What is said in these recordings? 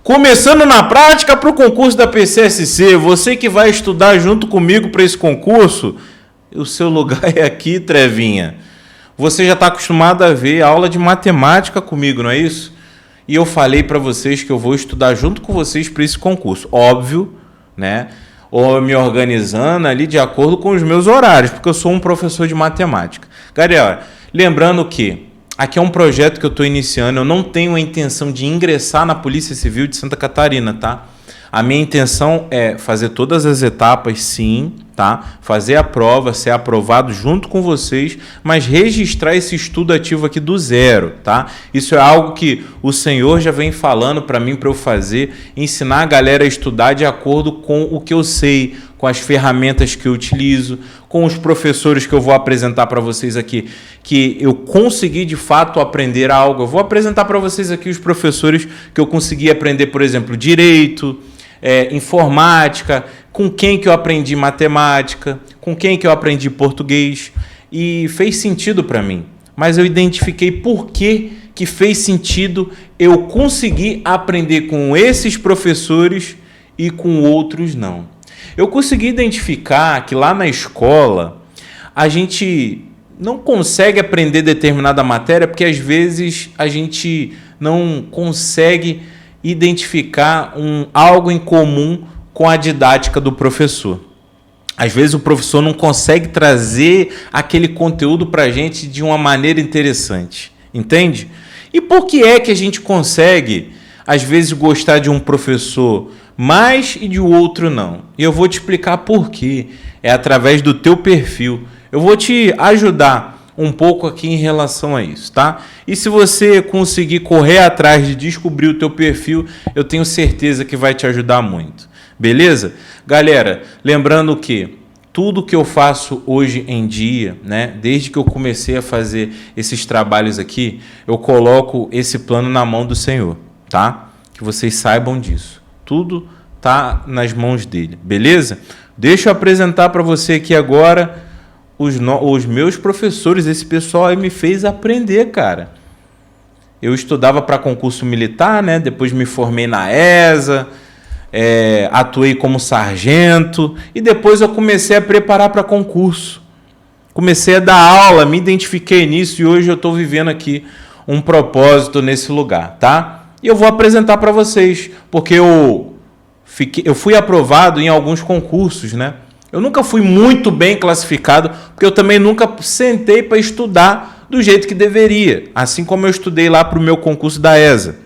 Começando na prática para o concurso da PCSC, você que vai estudar junto comigo para esse concurso, o seu lugar é aqui, Trevinha. Você já está acostumado a ver aula de matemática comigo, não é isso? E eu falei para vocês que eu vou estudar junto com vocês para esse concurso. Óbvio, né? Ou me organizando ali de acordo com os meus horários, porque eu sou um professor de matemática. Galera, lembrando que aqui é um projeto que eu estou iniciando, eu não tenho a intenção de ingressar na Polícia Civil de Santa Catarina, tá? A minha intenção é fazer todas as etapas, sim, tá? Fazer a prova, ser aprovado junto com vocês, mas registrar esse estudo ativo aqui do zero, tá? Isso é algo que o Senhor já vem falando para mim, para eu fazer, ensinar a galera a estudar de acordo com o que eu sei, com as ferramentas que eu utilizo, com os professores que eu vou apresentar para vocês aqui, que eu consegui de fato aprender algo. Eu vou apresentar para vocês aqui os professores que eu consegui aprender, por exemplo, direito, informática, com quem que eu aprendi matemática, com quem que eu aprendi português, e fez sentido para mim. Mas eu identifiquei por que fez sentido eu conseguir aprender com esses professores e com outros não. Eu consegui identificar que lá na escola a gente não consegue aprender determinada matéria porque às vezes a gente não consegue identificar algo em comum com a didática do professor. Às vezes o professor não consegue trazer aquele conteúdo para a gente de uma maneira interessante, entende? E por que é que a gente consegue, às vezes, gostar de um professor mais e de outro não? E eu vou te explicar por quê. É através do teu perfil. Eu vou te ajudar um pouco aqui em relação a isso, tá? E se você conseguir correr atrás de descobrir o teu perfil, eu tenho certeza que vai te ajudar muito. Beleza? Galera, lembrando que tudo que eu faço hoje em dia, né, desde que eu comecei a fazer esses trabalhos aqui, eu coloco esse plano na mão do Senhor, tá? Que vocês saibam disso. Tudo tá nas mãos dele, beleza? Deixa eu apresentar para você aqui agora os meus professores. Esse pessoal aí me fez aprender, cara. Eu estudava para concurso militar, né? Depois me formei na ESA, atuei como sargento e depois eu comecei a preparar para concurso. Comecei a dar aula, me identifiquei nisso e hoje eu estou vivendo aqui um propósito nesse lugar, tá? E eu vou apresentar para vocês, porque eu fui aprovado em alguns concursos, né? Eu nunca fui muito bem classificado, porque eu também nunca sentei para estudar do jeito que deveria, assim como eu estudei lá para o meu concurso da ESA.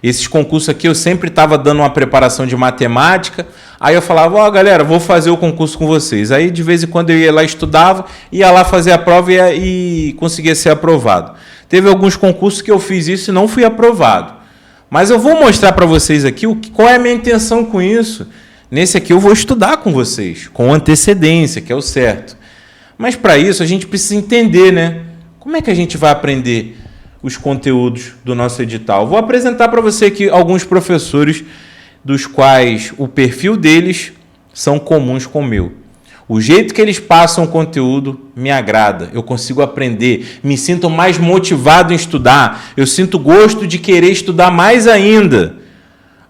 Esses concursos aqui eu sempre estava dando uma preparação de matemática, aí eu falava, galera, vou fazer o concurso com vocês. Aí de vez em quando eu ia lá, estudava, ia lá fazer a prova e conseguia ser aprovado. Teve alguns concursos que eu fiz isso e não fui aprovado. Mas eu vou mostrar para vocês aqui qual é a minha intenção com isso. Nesse aqui eu vou estudar com vocês, com antecedência, que é o certo. Mas para isso a gente precisa entender, né? Como é que a gente vai aprender os conteúdos do nosso edital? Vou apresentar para você aqui alguns professores dos quais o perfil deles são comuns com o meu. O jeito que eles passam o conteúdo me agrada, eu consigo aprender, me sinto mais motivado em estudar, eu sinto gosto de querer estudar mais ainda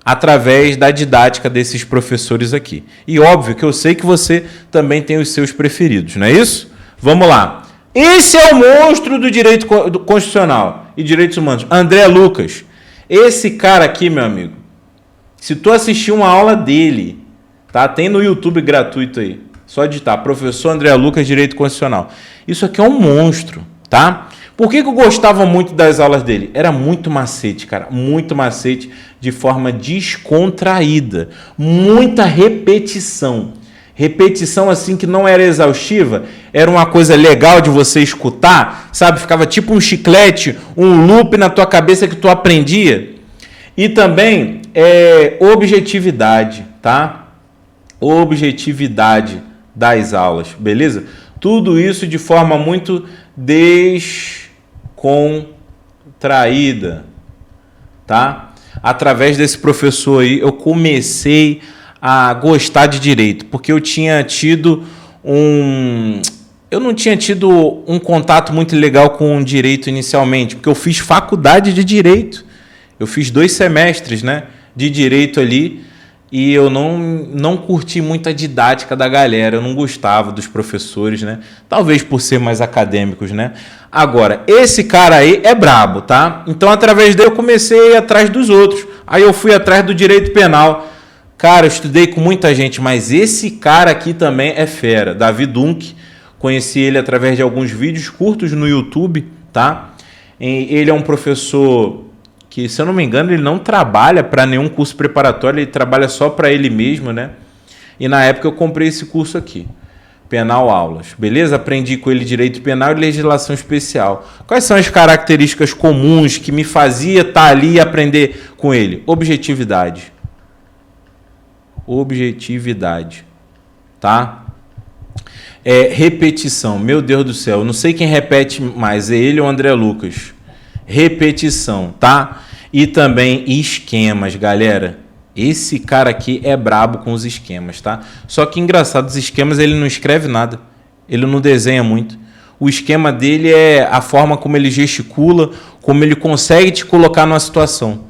através da didática desses professores aqui. E óbvio que eu sei que você também tem os seus preferidos, não é isso? Vamos lá. Esse é o monstro do direito constitucional e direitos humanos, André Lucas. Esse cara aqui, meu amigo, se tu assistir uma aula dele, tá? Tem no YouTube gratuito aí. Só digitar, professor André Lucas, Direito Constitucional. Isso aqui é um monstro, tá? Por que eu gostava muito das aulas dele? Era muito macete, cara. Muito macete, de forma descontraída. Muita repetição. Repetição assim que não era exaustiva. Era uma coisa legal de você escutar, sabe? Ficava tipo um chiclete, um loop na tua cabeça que tu aprendia. E também objetividade, tá? Objetividade das aulas, beleza? Tudo isso de forma muito descontraída, tá? Através desse professor aí, eu comecei a gostar de direito, porque eu não tinha tido um contato muito legal com o direito inicialmente, porque eu fiz faculdade de direito. Eu fiz 2 semestres, né, de direito ali e eu não curti muito a didática da galera. Eu não gostava dos professores, né? Talvez por ser mais acadêmicos, né? Agora, esse cara aí é brabo, tá? Então, através dele eu comecei a ir atrás dos outros. Aí eu fui atrás do direito penal. Cara, eu estudei com muita gente, mas esse cara aqui também é fera. Davi Dunk. Conheci ele através de alguns vídeos curtos no YouTube, tá? Ele é um professor que, se eu não me engano, ele não trabalha para nenhum curso preparatório, ele trabalha só para ele mesmo, né? E na época eu comprei esse curso aqui, Penal Aulas, beleza? Aprendi com ele direito penal e legislação especial. Quais são as características comuns que me fazia estar ali e aprender com ele? Objetividade. Objetividade, tá? Repetição. Meu Deus do céu, eu não sei quem repete mais, é ele ou o André Lucas. Repetição, tá? E também esquemas, galera. Esse cara aqui é brabo com os esquemas, tá? Só que engraçado, os esquemas ele não escreve nada. Ele não desenha muito. O esquema dele é a forma como ele gesticula, como ele consegue te colocar numa situação.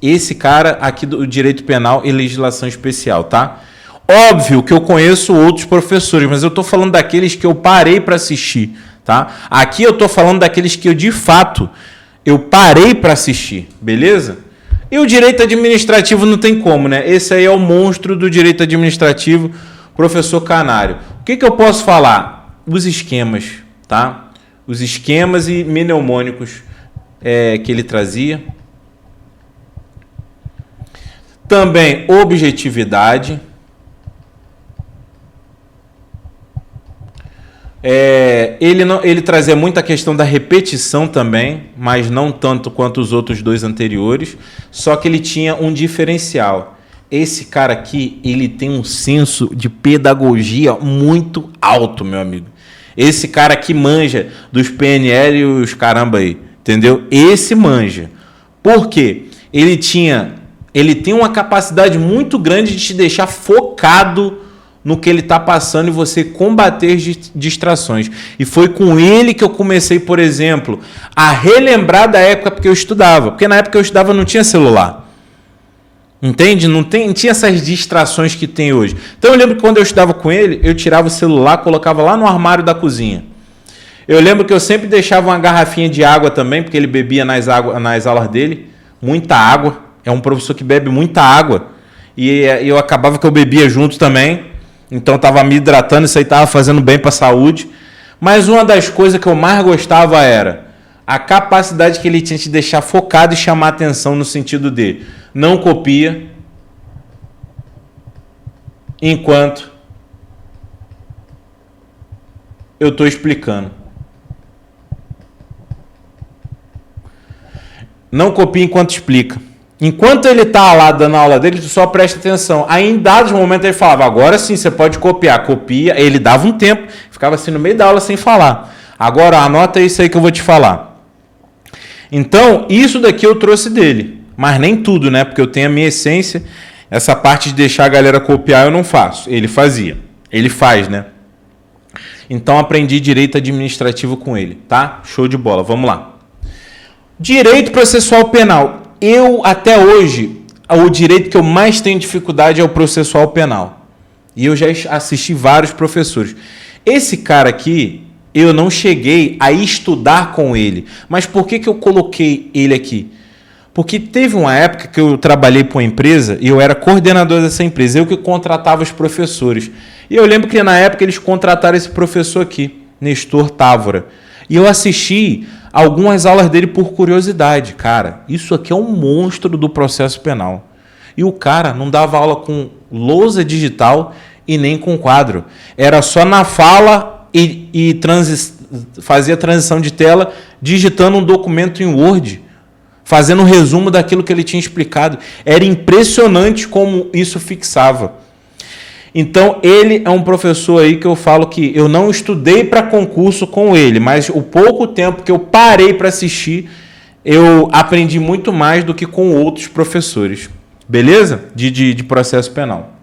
Esse cara aqui do direito penal e legislação especial, tá? Óbvio que eu conheço outros professores, mas eu tô falando daqueles que eu parei para assistir, tá? Aqui eu tô falando daqueles que eu de fato eu parei para assistir, beleza? E o direito administrativo não tem como, né? Esse aí é o monstro do direito administrativo, professor Canário. O que eu posso falar? Os esquemas, tá? Os esquemas e mnemônicos que ele trazia. Também objetividade. Ele trazia muita questão da repetição também, mas não tanto quanto os outros 2 anteriores, só que ele tinha um diferencial. Esse cara aqui, ele tem um senso de pedagogia muito alto, meu amigo. Esse cara aqui manja dos PNL e os caramba aí, entendeu? Esse manja. Por quê? Ele tem uma capacidade muito grande de te deixar focado no que ele está passando e você combater distrações. E foi com ele que eu comecei, por exemplo, a relembrar da época que eu estudava. Porque na época que eu estudava não tinha celular. Entende? Não tinha essas distrações que tem hoje. Então eu lembro que quando eu estudava com ele, eu tirava o celular, colocava lá no armário da cozinha. Eu lembro que eu sempre deixava uma garrafinha de água também, porque ele bebia nas aulas dele. Muita água. É um professor que bebe muita água. E eu acabava que eu bebia junto também. Então estava me hidratando, isso aí estava fazendo bem para a saúde. Mas uma das coisas que eu mais gostava era a capacidade que ele tinha de deixar focado e chamar atenção no sentido de não copia enquanto eu estou explicando. Não copia enquanto explica. Enquanto ele está lá dando a aula dele, tu só presta atenção. Aí em dados momentos ele falava, agora sim, você pode copiar. Copia, ele dava um tempo, ficava assim no meio da aula sem falar. Agora anota isso aí que eu vou te falar. Então, isso daqui eu trouxe dele. Mas nem tudo, né? Porque eu tenho a minha essência. Essa parte de deixar a galera copiar eu não faço. Ele fazia. Ele faz, né? Então aprendi direito administrativo com ele, tá? Show de bola, vamos lá. Direito processual penal. Eu, até hoje, o direito que eu mais tenho dificuldade é o processual penal. E eu já assisti vários professores. Esse cara aqui, eu não cheguei a estudar com ele. Mas por que eu coloquei ele aqui? Porque teve uma época que eu trabalhei para uma empresa e eu era coordenador dessa empresa. Eu que contratava os professores. E eu lembro que na época eles contrataram esse professor aqui, Nestor Távora. E eu assisti algumas aulas dele por curiosidade. Cara, isso aqui é um monstro do processo penal. E o cara não dava aula com lousa digital e nem com quadro. Era só na fala e fazia transição de tela digitando um documento em Word, fazendo um resumo daquilo que ele tinha explicado. Era impressionante como isso fixava. Então, ele é um professor aí que eu falo que eu não estudei para concurso com ele, mas o pouco tempo que eu parei para assistir, eu aprendi muito mais do que com outros professores. Beleza? De processo penal.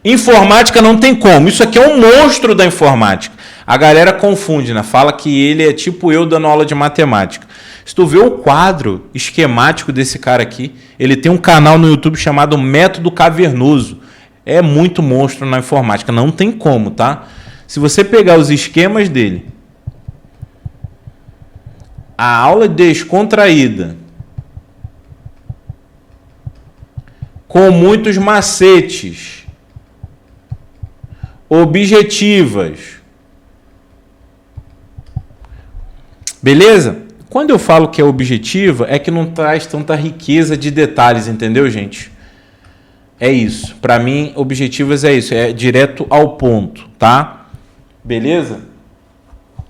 Informática não tem como. Isso aqui é um monstro da informática. A galera confunde, né? Fala que ele é tipo eu dando aula de matemática. Se tu vê o quadro esquemático desse cara aqui, ele tem um canal no YouTube chamado Método Cavernoso. É muito monstro na informática, não tem como, tá? Se você pegar os esquemas dele, a aula descontraída, com muitos macetes, objetivas, beleza? Quando eu falo que é objetiva, é que não traz tanta riqueza de detalhes, entendeu, gente? É isso. Para mim, objetivas é isso. É direto ao ponto, tá? Beleza?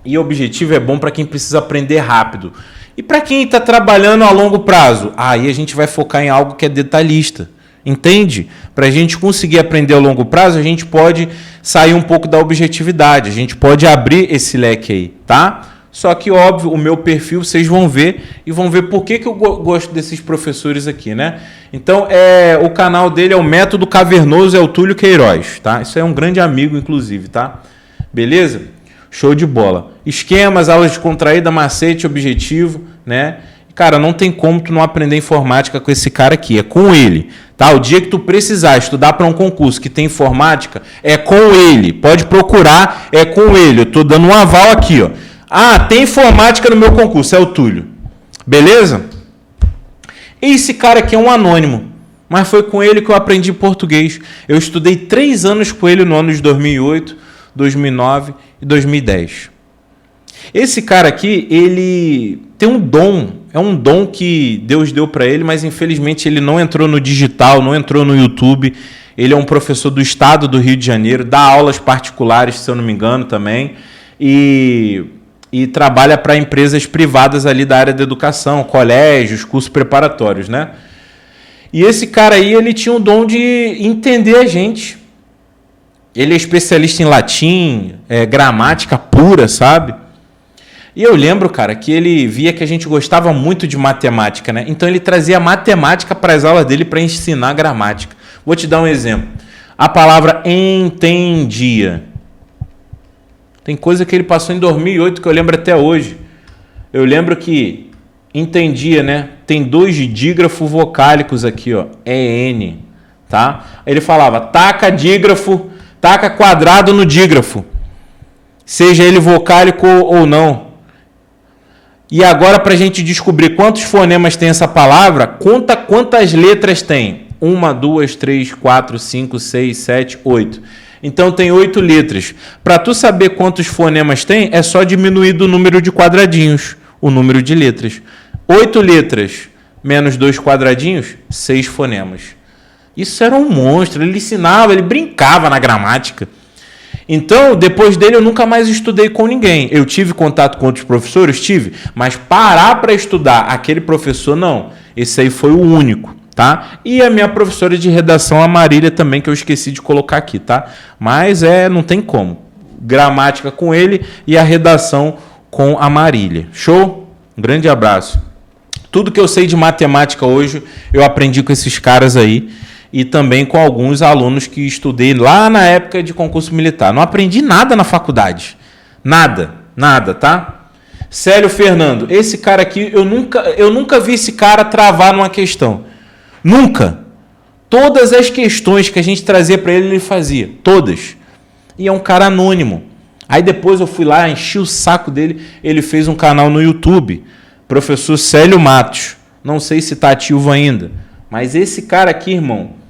E objetivo é bom para quem precisa aprender rápido. E para quem está trabalhando a longo prazo? Aí a gente vai focar em algo que é detalhista. Entende? Para a gente conseguir aprender a longo prazo, a gente pode sair um pouco da objetividade. A gente pode abrir esse leque aí, tá? Só que, óbvio, o meu perfil vocês vão ver e vão ver por que eu gosto desses professores aqui, né? Então, o canal dele é o Método Cavernoso, é o Túlio Queiroz, tá? Isso é um grande amigo, inclusive, tá? Beleza? Show de bola. Esquemas, aulas de contraída, macete, objetivo, né? Cara, não tem como tu não aprender informática com esse cara aqui, é com ele, tá? O dia que tu precisar estudar para um concurso que tem informática, é com ele. Pode procurar, é com ele. Eu tô dando um aval aqui, ó. Ah, tem informática no meu concurso, é o Túlio. Beleza? Esse cara aqui é um anônimo, mas foi com ele que eu aprendi português. Eu estudei 3 anos com ele no ano de 2008, 2009 e 2010. Esse cara aqui, ele tem um dom, é um dom que Deus deu para ele, mas infelizmente ele não entrou no digital, não entrou no YouTube. Ele é um professor do estado do Rio de Janeiro, dá aulas particulares, se eu não me engano, também, e trabalha para empresas privadas ali da área da educação, colégios, cursos preparatórios, né? E esse cara aí, ele tinha o dom de entender a gente. Ele é especialista em latim, gramática pura, sabe? E eu lembro, cara, que ele via que a gente gostava muito de matemática, né? Então ele trazia matemática para as aulas dele para ensinar gramática. Vou te dar um exemplo. A palavra entendia. Tem coisa que ele passou em 2008 que eu lembro até hoje. Eu lembro que entendia, né? Tem 2 dígrafos vocálicos aqui, ó. EN, tá? Ele falava, taca dígrafo, taca quadrado no dígrafo. Seja ele vocálico ou não. E agora, para a gente descobrir quantos fonemas tem essa palavra, conta quantas letras tem. 1, 2, 3, 4, 5, 6, 7, 8. Então tem 8 letras. Para tu saber quantos fonemas tem, é só diminuir do número de quadradinhos, o número de letras. 8 letras menos 2 quadradinhos, 6 fonemas. Isso era um monstro, ele ensinava, ele brincava na gramática. Então, depois dele, eu nunca mais estudei com ninguém. Eu tive contato com outros professores? Tive. Mas parar para estudar aquele professor, não. Esse aí foi o único, tá? E a minha professora de redação, a Marília, também, que eu esqueci de colocar aqui, tá? Mas não tem como. Gramática com ele e a redação com a Marília. Show? Um grande abraço. Tudo que eu sei de matemática hoje, eu aprendi com esses caras aí. E também com alguns alunos que estudei lá na época de concurso militar. Não aprendi nada na faculdade. Nada, tá? Célio Fernando, esse cara aqui, eu nunca vi esse cara travar numa questão. Nunca. Todas as questões que a gente trazia para ele, ele fazia. Todas. E é um cara anônimo. Aí depois eu fui lá, enchi o saco dele, ele fez um canal no YouTube. Professor Célio Matos. Não sei se está ativo ainda. Mas esse cara aqui, irmão,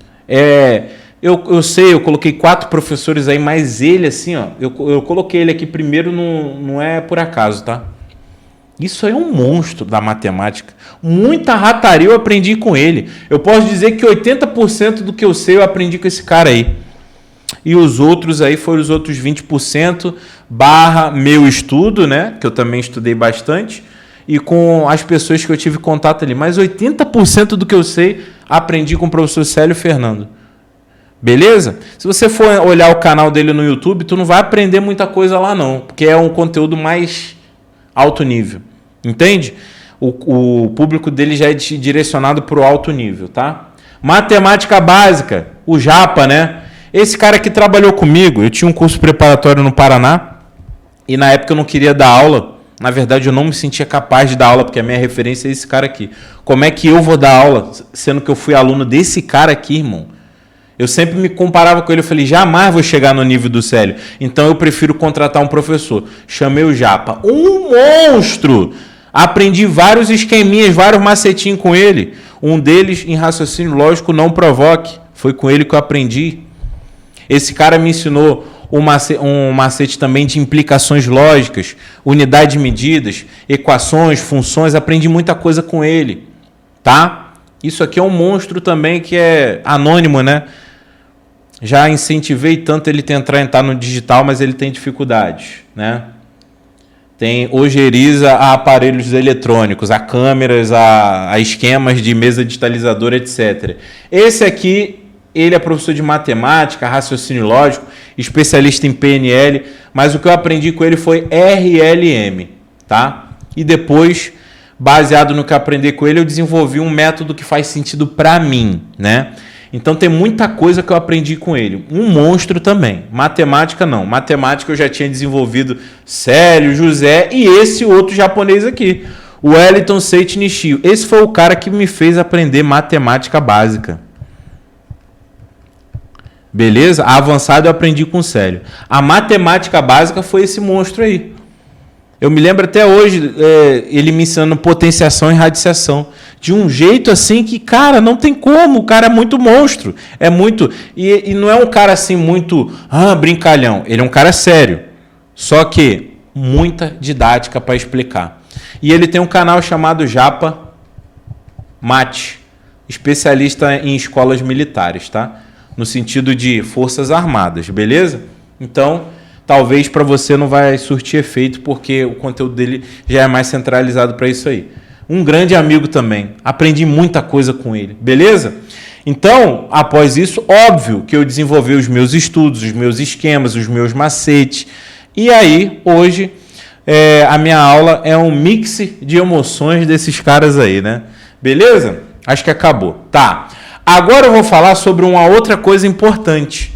eu sei, eu coloquei 4 professores aí, mas ele assim, ó, eu coloquei ele aqui primeiro, não é por acaso, tá? Isso aí é um monstro da matemática. Muita rataria eu aprendi com ele. Eu posso dizer que 80% do que eu sei eu aprendi com esse cara aí. E os outros aí foram os outros 20% barra meu estudo, né? Que eu também estudei bastante. E com as pessoas que eu tive contato ali. Mas 80% do que eu sei, aprendi com o professor Célio Fernando. Beleza? Se você for olhar o canal dele no YouTube, tu não vai aprender muita coisa lá não. Porque é um conteúdo mais alto nível. Entende? O público dele já é direcionado para o alto nível, tá? Matemática básica, o Japa, né? Esse cara que trabalhou comigo, eu tinha um curso preparatório no Paraná. E na época eu não queria dar aula. Na verdade, eu não me sentia capaz de dar aula, porque a minha referência é esse cara aqui. Como é que eu vou dar aula, sendo que eu fui aluno desse cara aqui, irmão? Eu sempre me comparava com ele, eu falei, jamais vou chegar no nível do Célio. Então eu prefiro contratar um professor. Chamei o Japa, um monstro! Aprendi vários esqueminhas, vários macetinhos com ele. Um deles, em raciocínio lógico, não provoque. Foi com ele que eu aprendi. Esse cara me ensinou um macete também de implicações lógicas, unidade de medidas, equações, funções. Aprendi muita coisa com ele, tá? Isso aqui é um monstro também que é anônimo, né? Já incentivei tanto ele tentar entrar no digital, mas ele tem dificuldades, né? Tem ojeriza a aparelhos eletrônicos, a câmeras, a esquemas de mesa digitalizadora, etc. Esse aqui, ele é professor de matemática, raciocínio lógico, especialista em PNL, mas o que eu aprendi com ele foi RLM, tá? E depois, baseado no que eu aprendi com ele, eu desenvolvi um método que faz sentido para mim, né? Então tem muita coisa que eu aprendi com ele. Um monstro também. Matemática não. Matemática eu já tinha desenvolvido Célio, José e esse outro japonês aqui, o Wellington Seiichi Nishio. Esse foi o cara que me fez aprender matemática básica. Beleza? A avançada eu aprendi com o Célio. A matemática básica foi esse monstro aí. Eu me lembro até hoje ele me ensinando potenciação e radiciação. De um jeito assim que, cara, não tem como. O cara é muito monstro. É muito... E não é um cara assim muito brincalhão. Ele é um cara sério. Só que muita didática para explicar. E ele tem um canal chamado Japa Mate. Especialista em escolas militares, tá? No sentido de forças armadas, beleza? Então... talvez para você não vai surtir efeito, porque o conteúdo dele já é mais centralizado para isso aí. Um grande amigo também. Aprendi muita coisa com ele. Beleza? Então, após isso, óbvio que eu desenvolvi os meus estudos, os meus esquemas, os meus macetes. E aí, hoje, a minha aula é um mix de emoções desses caras aí, né? Beleza? Acho que acabou. Tá. Agora eu vou falar sobre uma outra coisa importante.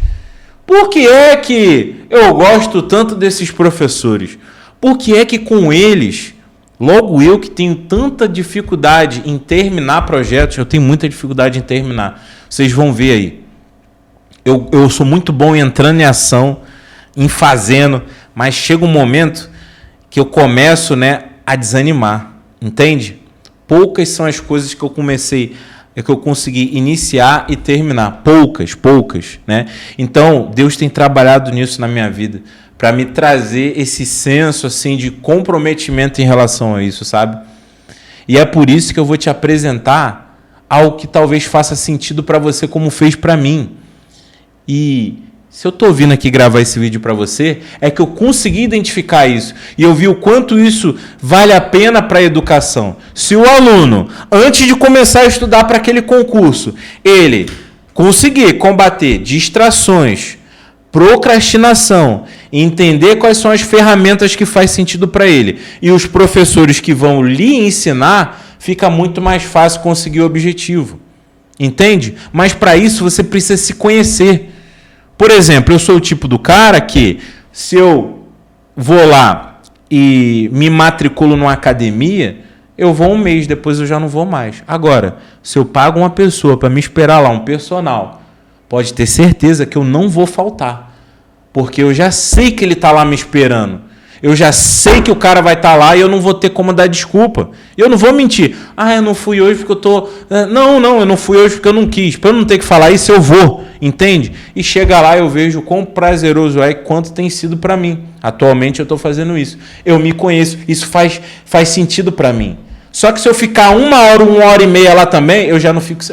Por que é que eu gosto tanto desses professores? Por que é que com eles, logo eu que tenho tanta dificuldade em terminar projetos, eu tenho muita dificuldade em terminar. Vocês vão ver aí. Eu sou muito bom em entrando em ação, em fazendo, mas chega um momento que eu começo, né, a desanimar. Entende? Poucas são as coisas que eu consegui iniciar e terminar. Poucas, né? Então, Deus tem trabalhado nisso na minha vida, para me trazer esse senso, assim, de comprometimento em relação a isso, sabe? E é por isso que eu vou te apresentar algo que talvez faça sentido para você, como fez para mim. E se eu estou vindo aqui gravar esse vídeo para você, é que eu consegui identificar isso. E eu vi o quanto isso vale a pena para a educação. Se o aluno, antes de começar a estudar para aquele concurso, ele conseguir combater distrações, procrastinação, entender quais são as ferramentas que faz sentido para ele, e os professores que vão lhe ensinar, fica muito mais fácil conseguir o objetivo. Entende? Mas para isso você precisa se conhecer. Por exemplo, eu sou o tipo do cara que, se eu vou lá e me matriculo numa academia, eu vou um mês, depois eu já não vou mais. Agora, se eu pago uma pessoa para me esperar lá, um personal, pode ter certeza que eu não vou faltar. Porque eu já sei que ele está lá me esperando. Eu já sei que o cara vai estar lá e eu não vou ter como dar desculpa. Eu não vou mentir. Eu não fui hoje porque eu tô... Não, eu não fui hoje porque eu não quis. Para eu não ter que falar isso, eu vou. Entende? E chega lá, eu vejo quão prazeroso é e quanto tem sido para mim. Atualmente eu estou fazendo isso. Eu me conheço. Isso faz sentido para mim. Só que se eu ficar 1 hora e meia lá também, eu já não fico...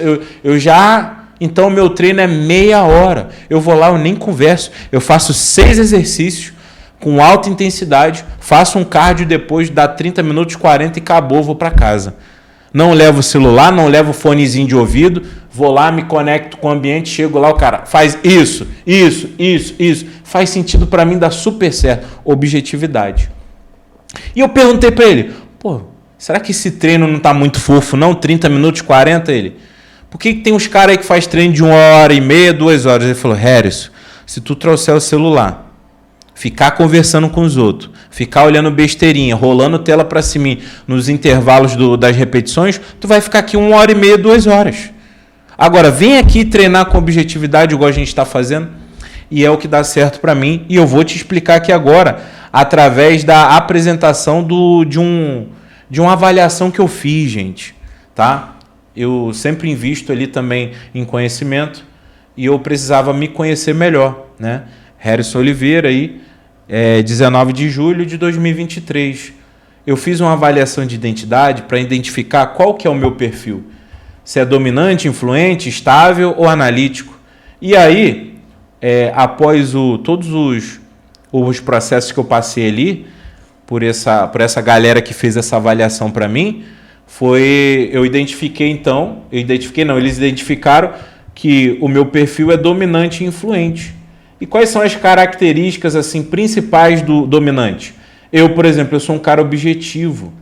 Então, o meu treino é meia hora. Eu vou lá, eu nem converso. Eu faço 6 exercícios com alta intensidade, faço um cardio depois, dá 30 minutos, 40 e acabou, vou para casa. Não levo o celular, não levo o fonezinho de ouvido, vou lá, me conecto com o ambiente, chego lá, o cara faz isso. Faz sentido para mim, dá super certo. Objetividade. E eu perguntei para ele, será que esse treino não tá muito fofo não? 30 minutos, 40? Ele, por que tem uns caras aí que faz treino de 1 hora e meia, 2 horas? Ele falou, Harrison, se tu trouxer o celular, ficar conversando com os outros, ficar olhando besteirinha, rolando tela para cima nos intervalos das repetições, tu vai ficar aqui 1h30, 2 horas. Agora, vem aqui treinar com objetividade, igual a gente está fazendo, e é o que dá certo para mim, e eu vou te explicar aqui agora, através da apresentação de uma avaliação que eu fiz, gente, tá? Eu sempre invisto ali também em conhecimento, e eu precisava me conhecer melhor, né? Harrison Oliveira, aí, 19 de julho de 2023. Eu fiz uma avaliação de identidade para identificar qual que é o meu perfil. Se é dominante, influente, estável ou analítico. E aí, após todos os processos que eu passei ali, por essa galera que fez essa avaliação para mim, eles identificaram que o meu perfil é dominante e influente. E quais são as características assim principais do dominante? Eu, por exemplo, eu sou um cara objetivo.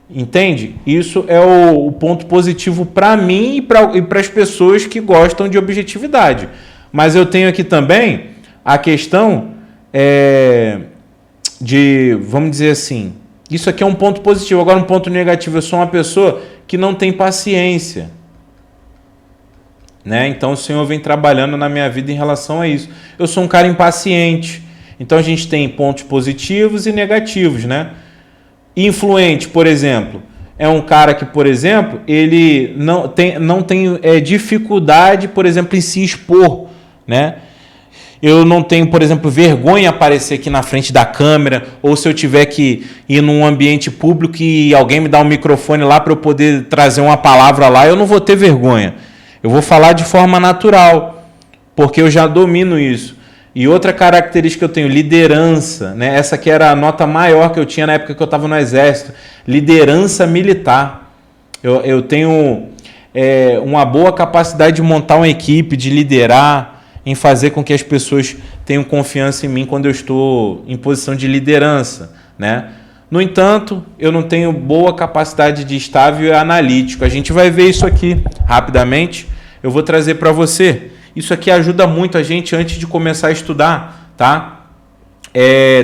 Entende? Isso é o ponto positivo para mim e para as pessoas que gostam de objetividade. Mas eu tenho aqui também a questão vamos dizer assim, isso aqui é um ponto positivo. Agora um ponto negativo, eu sou uma pessoa que não tem paciência. Né? Então o Senhor vem trabalhando na minha vida em relação a isso. Eu sou um cara impaciente. Então a gente tem pontos positivos e negativos, né? Influente, por exemplo, é um cara que, por exemplo, ele não tem dificuldade, por exemplo, em se expor, né? Eu não tenho, por exemplo, vergonha em aparecer aqui na frente da câmera, ou se eu tiver que ir num ambiente público e alguém me dá um microfone lá para eu poder trazer uma palavra lá, eu não vou ter vergonha. Eu vou falar de forma natural, porque eu já domino isso. E outra característica que eu tenho, liderança, né? Essa aqui era a nota maior que eu tinha na época que eu estava no Exército. Liderança militar. Eu tenho uma boa capacidade de montar uma equipe, de liderar, em fazer com que as pessoas tenham confiança em mim quando eu estou em posição de liderança, né? No entanto, eu não tenho boa capacidade de estável e analítico. A gente vai ver isso aqui rapidamente. Eu vou trazer para você. Isso aqui ajuda muito a gente antes de começar a estudar, tá?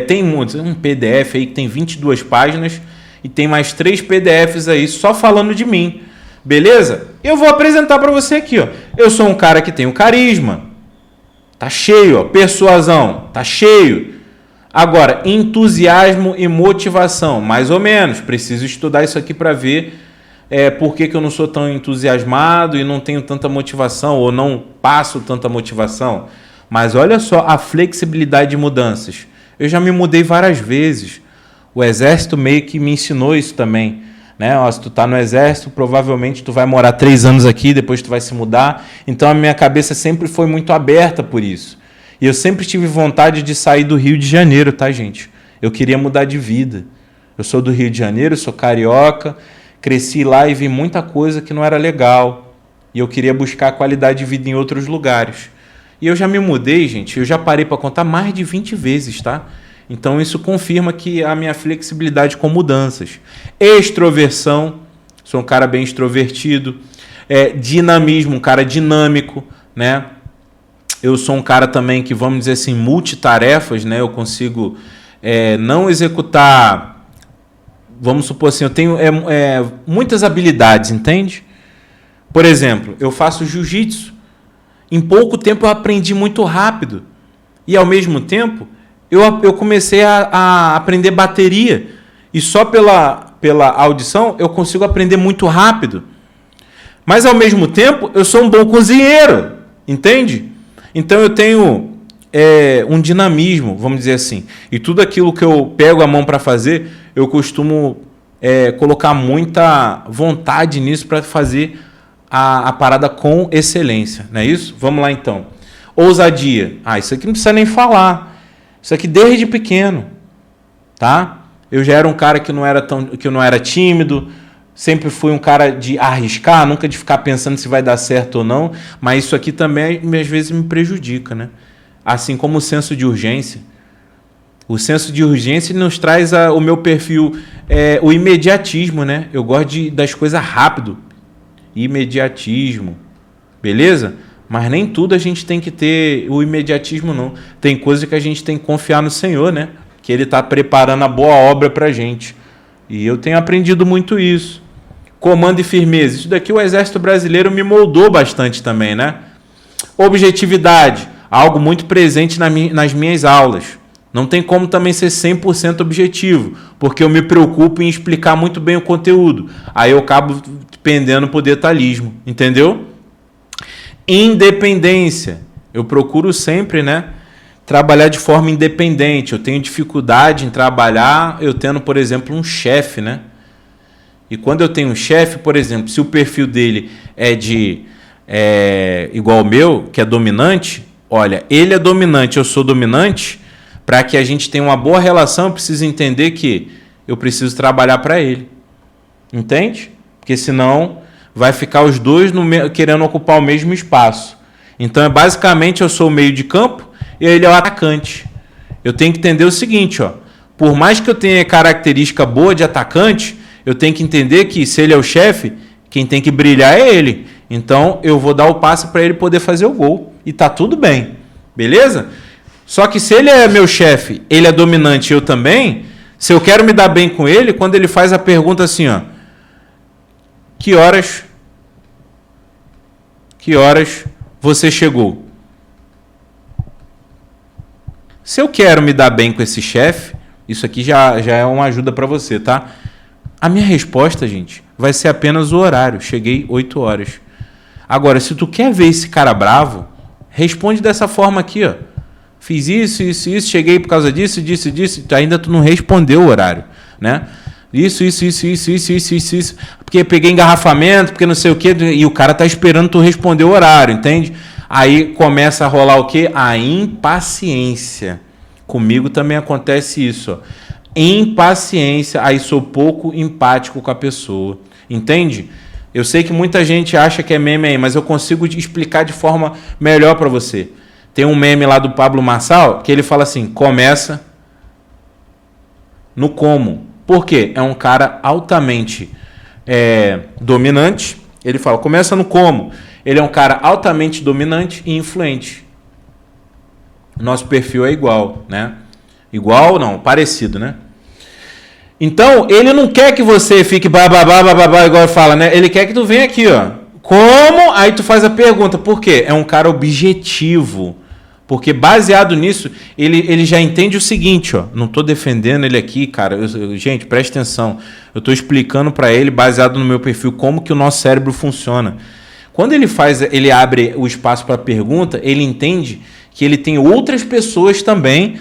Tem um PDF aí que tem 22 páginas e tem mais 3 PDFs aí só falando de mim, beleza? Eu vou apresentar para você aqui, ó. Eu sou um cara que tem um carisma, tá cheio, ó. Persuasão, tá cheio. Agora, entusiasmo e motivação, mais ou menos. Preciso estudar isso aqui para ver por que eu não sou tão entusiasmado e não tenho tanta motivação ou não passo tanta motivação. Mas olha só a flexibilidade de mudanças. Eu já me mudei várias vezes. O Exército meio que me ensinou isso também. Né? Ó, se tu tá no Exército, provavelmente tu vai morar 3 anos aqui, depois tu vai se mudar. Então a minha cabeça sempre foi muito aberta por isso. E eu sempre tive vontade de sair do Rio de Janeiro, tá, gente? Eu queria mudar de vida. Eu sou do Rio de Janeiro, sou carioca, cresci lá e vi muita coisa que não era legal. E eu queria buscar qualidade de vida em outros lugares. E eu já me mudei, gente, eu já parei para contar mais de 20 vezes, tá? Então isso confirma que a minha flexibilidade com mudanças. Extroversão, sou um cara bem extrovertido. Dinamismo, um cara dinâmico, né? Eu sou um cara também que, vamos dizer assim, multitarefas, né? Eu consigo não executar... Vamos supor assim, eu tenho muitas habilidades, entende? Por exemplo, eu faço jiu-jitsu. Em pouco tempo eu aprendi muito rápido. E, ao mesmo tempo, eu comecei a aprender bateria. E só pela audição eu consigo aprender muito rápido. Mas, ao mesmo tempo, eu sou um bom cozinheiro, entende? Então, eu tenho um dinamismo, vamos dizer assim. E tudo aquilo que eu pego a mão para fazer, eu costumo colocar muita vontade nisso para fazer a parada com excelência. Não é isso? Vamos lá, então. Ousadia. Isso aqui não precisa nem falar. Isso aqui desde pequeno. Tá? Eu já era um cara que não era tímido. Sempre fui um cara de arriscar, nunca de ficar pensando se vai dar certo ou não. Mas isso aqui também, às vezes, me prejudica, né? Assim como o senso de urgência. O senso de urgência nos traz o meu perfil, o imediatismo, né? Eu gosto das coisas rápido. Imediatismo. Beleza? Mas nem tudo a gente tem que ter o imediatismo, não. Tem coisa que a gente tem que confiar no Senhor, né? Que Ele está preparando a boa obra para a gente. E eu tenho aprendido muito isso. Comando e firmeza. Isso daqui o Exército Brasileiro me moldou bastante também, né? Objetividade. Algo muito presente nas minhas aulas. Não tem como também ser 100% objetivo, porque eu me preocupo em explicar muito bem o conteúdo. Aí eu acabo pendendo para o detalhismo, entendeu? Independência. Eu procuro sempre, né, trabalhar de forma independente. Eu tenho dificuldade em trabalhar, eu tendo, por exemplo, um chefe, né? E quando eu tenho um chefe, por exemplo, se o perfil dele é igual ao meu, que é dominante, olha, ele é dominante, eu sou dominante, para que a gente tenha uma boa relação, eu preciso entender que eu preciso trabalhar para ele. Entende? Porque senão vai ficar os dois querendo ocupar o mesmo espaço. Então, basicamente, eu sou o meio de campo e ele é o atacante. Eu tenho que entender o seguinte, ó, por mais que eu tenha característica boa de atacante, eu tenho que entender que se ele é o chefe, quem tem que brilhar é ele. Então, eu vou dar o passe para ele poder fazer o gol. E tá tudo bem. Beleza? Só que se ele é meu chefe, ele é dominante e eu também, se eu quero me dar bem com ele, quando ele faz a pergunta assim, ó, que horas você chegou? Se eu quero me dar bem com esse chefe, isso aqui já é uma ajuda para você, tá? A minha resposta, gente, vai ser apenas o horário. Cheguei 8 horas. Agora, se tu quer ver esse cara bravo, responde dessa forma aqui, ó. Fiz isso, cheguei por causa disso, ainda tu não respondeu o horário, né? Isso, porque peguei engarrafamento, porque não sei o quê, e o cara tá esperando tu responder o horário, entende? Aí começa a rolar o quê? A impaciência. Comigo também acontece isso, ó. Impaciência, aí sou pouco empático com a pessoa, entende? Eu sei que muita gente acha que é meme aí, mas eu consigo explicar de forma melhor para você. Tem um meme lá do Pablo Marçal que ele fala assim, começa no como. Por quê? É um cara altamente dominante. Ele fala, começa no como. Ele é um cara altamente dominante e influente. Nosso perfil é igual, né? Igual não, parecido, né? Então, ele não quer que você fique bababá, igual fala, né? Ele quer que tu venha aqui, ó. Como? Aí tu faz a pergunta. Por quê? É um cara objetivo. Porque baseado nisso, ele já entende o seguinte, ó. Não estou defendendo ele aqui, cara. Gente, presta atenção. Eu estou explicando para ele, baseado no meu perfil, como que o nosso cérebro funciona. Quando ele abre o espaço para pergunta, ele entende que ele tem outras pessoas também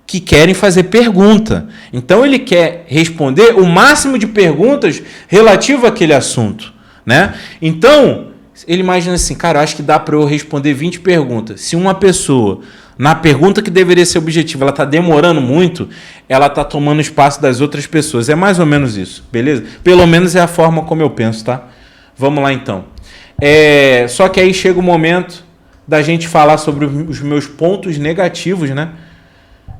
que querem fazer pergunta. Então ele quer responder o máximo de perguntas relativo àquele assunto, né? Então, ele imagina assim, cara, eu acho que dá para eu responder 20 perguntas. Se uma pessoa, na pergunta que deveria ser objetiva, ela está demorando muito, ela está tomando espaço das outras pessoas. É mais ou menos isso, beleza? Pelo menos é a forma como eu penso, tá? Vamos lá, então. Só que aí chega o momento da gente falar sobre os meus pontos negativos, né?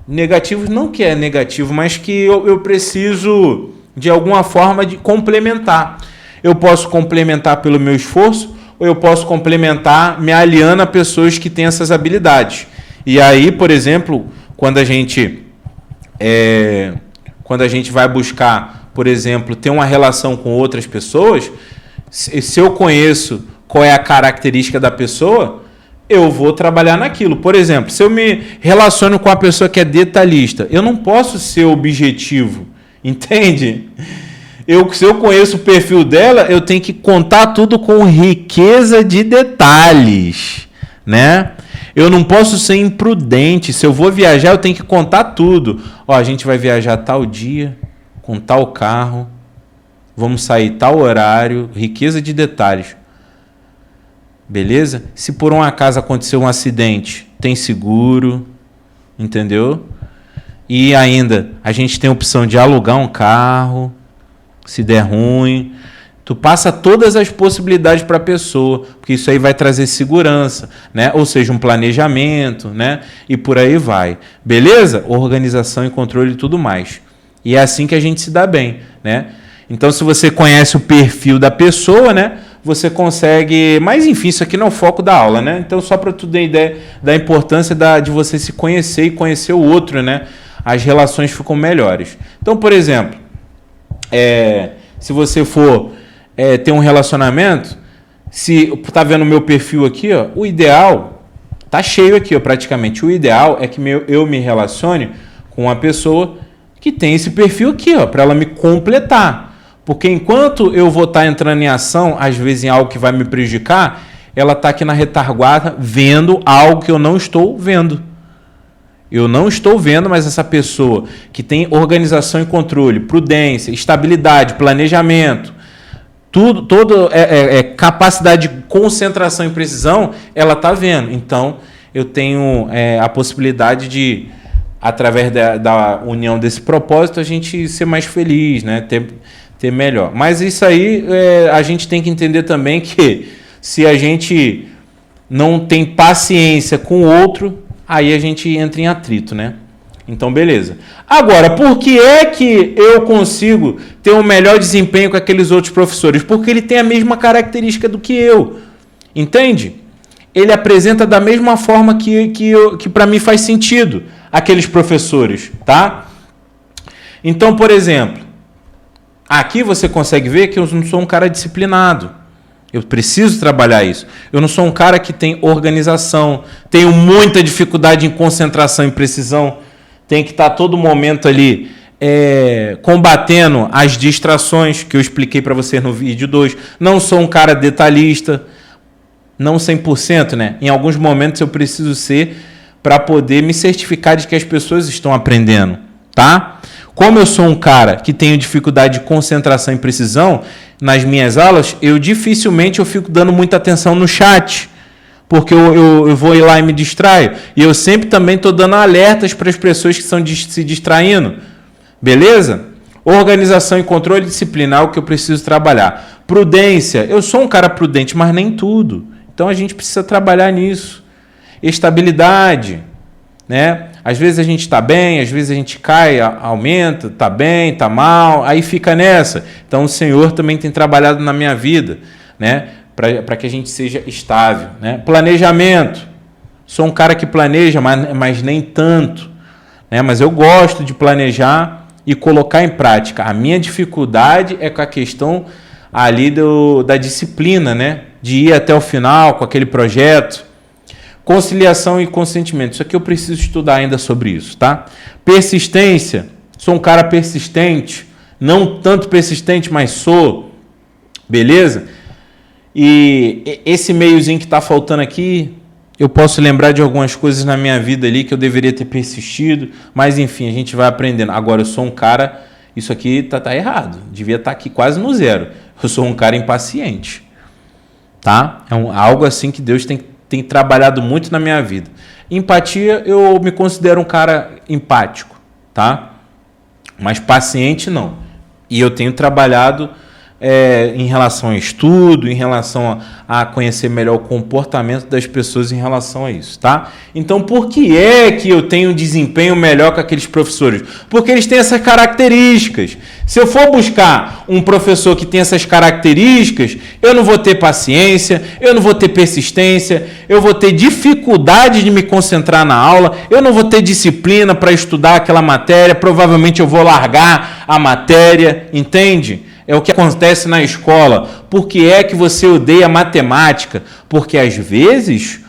Negativos não que é negativo, mas que eu preciso, de alguma forma, de complementar. Eu posso complementar pelo meu esforço, ou eu posso complementar me aliando a pessoas que têm essas habilidades. E aí, por exemplo, quando a gente vai buscar, por exemplo, ter uma relação com outras pessoas, se eu conheço qual é a característica da pessoa, eu vou trabalhar naquilo. Por exemplo, se eu me relaciono com uma pessoa que é detalhista, eu não posso ser objetivo, entende? Se eu conheço o perfil dela, eu tenho que contar tudo com riqueza de detalhes, né? Eu não posso ser imprudente. Se eu vou viajar, eu tenho que contar tudo. Ó, a gente vai viajar tal dia, com tal carro, vamos sair tal horário, riqueza de detalhes. Beleza? Se por um acaso acontecer um acidente, tem seguro, entendeu? E ainda, a gente tem a opção de alugar um carro, se der ruim. Tu passa todas as possibilidades para a pessoa, porque isso aí vai trazer segurança, né? Ou seja, um planejamento, né? E por aí vai. Beleza? Organização e controle e tudo mais. E é assim que a gente se dá bem, né? Então, se você conhece o perfil da pessoa, né? você consegue... Mas, enfim, isso aqui não é o foco da aula, né? Então, só para tu ter ideia da importância de você se conhecer e conhecer o outro, né? As relações ficam melhores. Então, por exemplo, se você for ter um relacionamento, se tá vendo o meu perfil aqui, ó, o ideal... Tá cheio aqui, ó, praticamente. O ideal é que eu me relacione com uma pessoa que tem esse perfil aqui, ó, para ela me completar. Porque enquanto eu vou estar entrando em ação, às vezes em algo que vai me prejudicar, ela está aqui na retaguarda vendo algo que eu não estou vendo. Eu não estou vendo, mas essa pessoa que tem organização e controle, prudência, estabilidade, planejamento, toda capacidade de concentração e precisão, ela está vendo. Então, eu tenho a possibilidade de, através da união desse propósito, a gente ser mais feliz, né? Ter melhor. Mas isso aí, a gente tem que entender também que se a gente não tem paciência com o outro, aí a gente entra em atrito, né? Então, beleza. Agora, por que é que eu consigo ter um melhor desempenho com aqueles outros professores? Porque ele tem a mesma característica do que eu. Entende? Ele apresenta da mesma forma que para mim faz sentido aqueles professores, tá? Então, por exemplo, aqui você consegue ver que eu não sou um cara disciplinado. Eu preciso trabalhar isso. Eu não sou um cara que tem organização, tenho muita dificuldade em concentração e precisão, tem que estar todo momento ali combatendo as distrações que eu expliquei para você no vídeo 2. Não sou um cara detalhista, não 100%, né? Em alguns momentos eu preciso ser para poder me certificar de que as pessoas estão aprendendo, tá? Como eu sou um cara que tenho dificuldade de concentração e precisão, nas minhas aulas, dificilmente eu fico dando muita atenção no chat, porque eu vou ir lá e me distraio. E eu sempre também estou dando alertas para as pessoas que estão se distraindo. Beleza? Organização e controle disciplinar é o que eu preciso trabalhar. Prudência. Eu sou um cara prudente, mas nem tudo. Então a gente precisa trabalhar nisso. Estabilidade, né? Às vezes a gente está bem, às vezes a gente cai, aumenta, está bem, está mal, aí fica nessa. Então o Senhor também tem trabalhado na minha vida, né? Para que a gente seja estável, né? Planejamento. Sou um cara que planeja, mas nem tanto, né? Mas eu gosto de planejar e colocar em prática. A minha dificuldade é com a questão ali da disciplina, né? De ir até o final com aquele projeto. Conciliação e consentimento. Isso aqui eu preciso estudar ainda sobre isso, tá? Persistência. Sou um cara persistente. Não tanto persistente, mas sou. Beleza? E esse meiozinho que está faltando aqui, eu posso lembrar de algumas coisas na minha vida ali que eu deveria ter persistido. Mas, enfim, a gente vai aprendendo. Agora, eu sou um cara... Isso aqui tá errado. Devia estar aqui quase no zero. Eu sou um cara impaciente. Tá? Algo assim que Deus tem trabalhado muito na minha vida. Empatia, eu me considero um cara empático, tá? Mas paciente, não. E eu tenho trabalhado em relação ao estudo, em relação a conhecer melhor o comportamento das pessoas em relação a isso, tá? Então, por que é que eu tenho um desempenho melhor que aqueles professores? Porque eles têm essas características. Se eu for buscar um professor que tem essas características, eu não vou ter paciência, eu não vou ter persistência, eu vou ter dificuldade de me concentrar na aula, eu não vou ter disciplina para estudar aquela matéria, provavelmente eu vou largar a matéria, entende? É o que acontece na escola. Por que é que você odeia matemática? Porque às vezes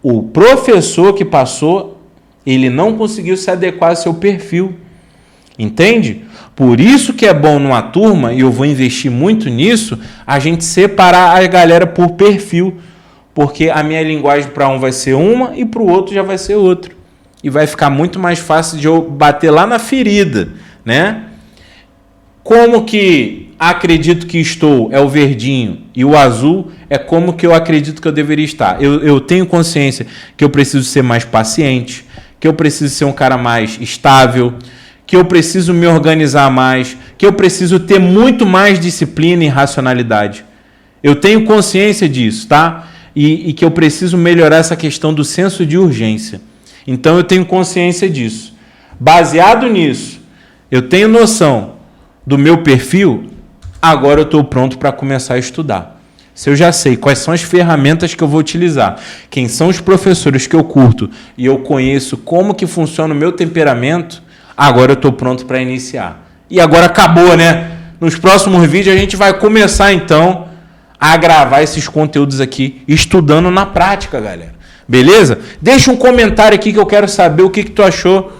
o professor que passou, ele não conseguiu se adequar ao seu perfil. Entende? Por isso que é bom numa turma, e eu vou investir muito nisso, a gente separar a galera por perfil. Porque a minha linguagem para um vai ser uma e para o outro já vai ser outra. E vai ficar muito mais fácil de eu bater lá na ferida, né? Como que acredito que estou é o verdinho e o azul é como que eu acredito que eu deveria estar. Eu tenho consciência que eu preciso ser mais paciente, que eu preciso ser um cara mais estável, que eu preciso me organizar mais, que eu preciso ter muito mais disciplina e racionalidade. Eu tenho consciência disso, tá? E que eu preciso melhorar essa questão do senso de urgência. Então eu tenho consciência disso. Baseado nisso, eu tenho noção do meu perfil, agora eu estou pronto para começar a estudar. Se eu já sei quais são as ferramentas que eu vou utilizar, quem são os professores que eu curto e eu conheço como que funciona o meu temperamento, agora eu estou pronto para iniciar. E agora acabou, né? Nos próximos vídeos a gente vai começar então a gravar esses conteúdos aqui, estudando na prática, galera. Beleza? Deixa um comentário aqui que eu quero saber o que tu achou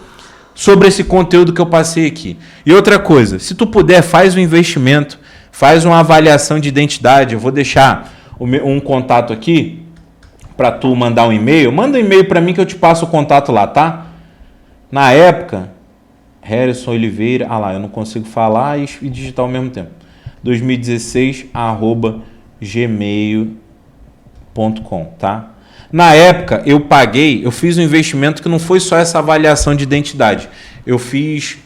sobre esse conteúdo que eu passei aqui. E outra coisa, se tu puder, faz um investimento, faz uma avaliação de identidade. Eu vou deixar um contato aqui para tu mandar um e-mail. Manda um e-mail para mim que eu te passo o contato lá, tá? Na época, Harrison Oliveira, lá, eu não consigo falar e digitar ao mesmo tempo. 2016@gmail.com, tá? Na época, eu fiz um investimento que não foi só essa avaliação de identidade. Eu fiz...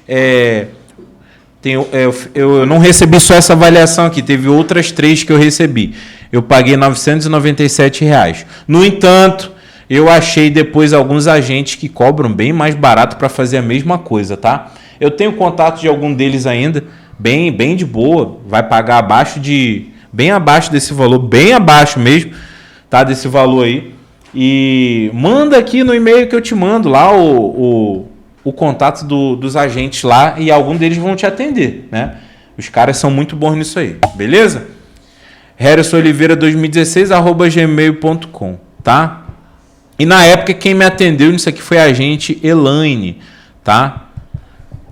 eu não recebi só essa avaliação aqui, teve outras 3 que eu recebi. Eu paguei R$ 997. No entanto, eu achei depois alguns agentes que cobram bem mais barato para fazer a mesma coisa, tá? Eu tenho contato de algum deles ainda, bem de boa, vai pagar bem abaixo desse valor, bem abaixo mesmo, tá? Desse valor aí. E manda aqui no e-mail que eu te mando lá o contato dos agentes lá e algum deles vão te atender, né? Os caras são muito bons nisso aí, beleza? Harrison Oliveira 2016@gmail.com, tá? E na época quem me atendeu nisso aqui foi a agente Elaine, tá?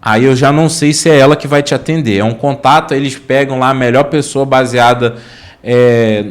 Aí eu já não sei se é ela que vai te atender. É um contato, eles pegam lá a melhor pessoa baseada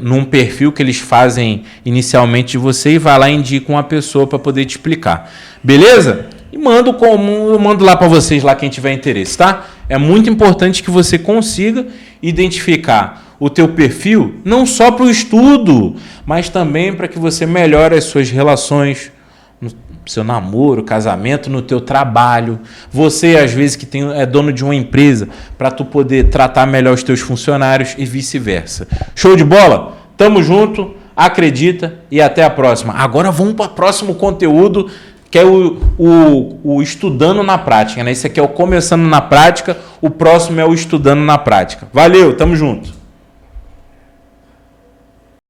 num perfil que eles fazem inicialmente de você e vai lá e indica uma pessoa para poder te explicar. Beleza? E eu mando lá para vocês, lá quem tiver interesse, tá? É muito importante que você consiga identificar o teu perfil, não só para o estudo, mas também para que você melhore as suas relações, no seu namoro, casamento, no teu trabalho. Você, às vezes, que é dono de uma empresa, para tu poder tratar melhor os teus funcionários e vice-versa. Show de bola? Tamo junto, acredita e até a próxima. Agora vamos para o próximo conteúdo, que é o Estudando na Prática, né? Esse aqui é o Começando na Prática, o próximo é o Estudando na Prática. Valeu, tamo junto!